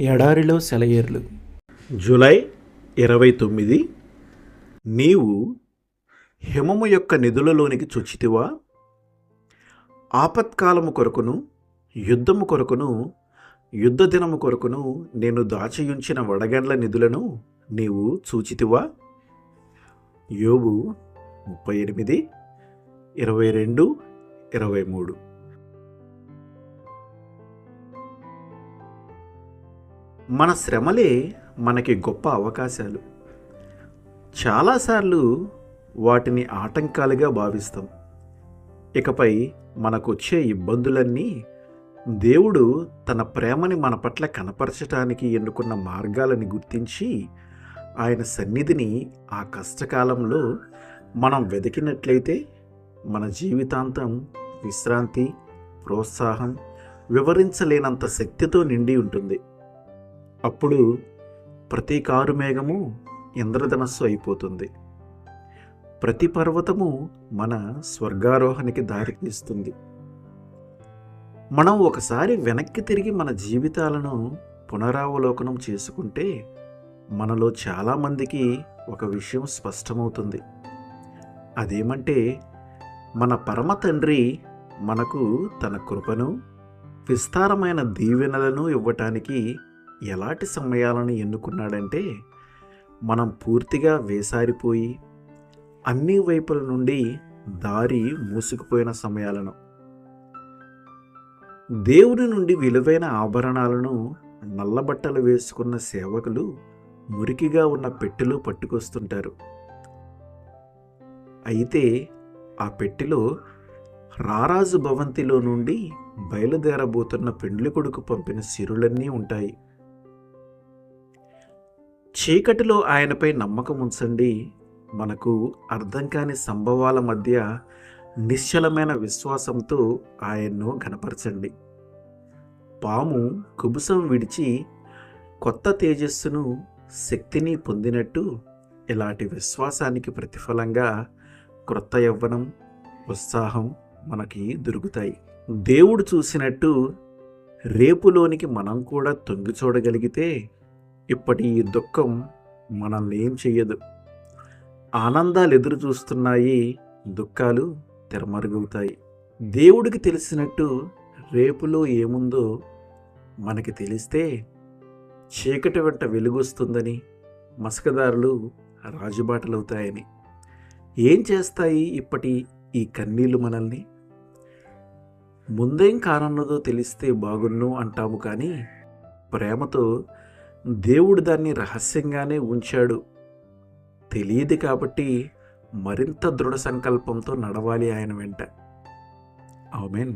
ఎడారిలో సెలయేర్లు. జూలై 29. నీవు హిమము యొక్క నిధులలోనికి చొచ్చితివా? ఆపత్కాలము కొరకును యుద్ధము కొరకును యుద్ధ దినము కొరకును నేను దాచియుంచిన వడగండ్ల నిధులను నీవు చూచితివా? యోబు 38, 22, 23. మన శ్రమలే మనకి గొప్ప అవకాశాలు. చాలాసార్లు వాటిని ఆటంకాలుగా భావిస్తాం. ఇకపై మనకొచ్చే ఇబ్బందులన్నీ దేవుడు తన ప్రేమని మన పట్ల కనపరచటానికి ఎన్నుకున్న మార్గాలని గుర్తించి ఆయన సన్నిధిని ఆ కష్టకాలంలో మనం వెతికినట్లయితే మన జీవితాంతం విశ్రాంతి, ప్రోత్సాహం, వివరించలేనంత శక్తితో నిండి ఉంటుంది. అప్పుడు ప్రతి కారుమేఘము ఇంద్రధనస్సు అయిపోతుంది. ప్రతి పర్వతము మన స్వర్గారోహణకి దారితీస్తుంది. మనం ఒకసారి వెనక్కి తిరిగి మన జీవితాలను పునరావలోకనం చేసుకుంటే మనలో చాలామందికి ఒక విషయం స్పష్టమవుతుంది. అదేమంటే మన పరమ తండ్రి మనకు తన కృపను, విస్తారమైన దీవెనలను ఇవ్వటానికి ఎలాంటి సమయాలను ఎన్నుకున్నాడంటే మనం పూర్తిగా వేసారిపోయి అన్ని వైపుల నుండి దారి మూసుకుపోయిన సమయాలను. దేవుని నుండి విలువైన ఆభరణాలను నల్లబట్టలు వేసుకున్న సేవకులు మురికిగా ఉన్న పెట్టెలు పట్టుకొస్తుంటారు. అయితే ఆ పెట్టెలో రారాజు భవంతిలో నుండి బయలుదేరబోతున్న పెండ్లి కొడుకు పంపిన సిరులన్నీ ఉంటాయి. చీకటిలో ఆయనపై నమ్మకం ఉంచండి. మనకు అర్థం కాని సంభవాల మధ్య నిశ్చలమైన విశ్వాసంతో ఆయన్ను ఘనపరచండి. పాము కుబుసం విడిచి కొత్త తేజస్సును, శక్తిని పొందినట్టు ఇలాంటి విశ్వాసానికి ప్రతిఫలంగా క్రొత్త యవ్వనం, ఉత్సాహం మనకి దొరుకుతాయి. దేవుడు చూసినట్టు రేపులోనికి మనం కూడా తొంగి చూడగలిగితే ఇప్పటి ఈ దుఃఖం మనల్ని ఏం చెయ్యదు. ఆనందాలు ఎదురు చూస్తున్నాయి, దుఃఖాలు తెరమరుగవుతాయి. దేవుడికి తెలిసినట్టు రేపులో ఏముందో మనకి తెలిస్తే చీకటి వెంట వెలుగొస్తుందని, మసకదారులు రాజుబాటలవుతాయని. ఏం చేస్తాయి ఇప్పటి ఈ కన్నీళ్లు మనల్ని? ముందేం కానున్నదో తెలిస్తే బాగున్ను అంటాము, కానీ ప్రేమతో దేవుడు దాన్ని రహస్యంగానే ఉంచాడు. తెలియదు కాబట్టి మరింత దృఢ సంకల్పంతో నడవాలి ఆయన వెంట. ఆమేన్.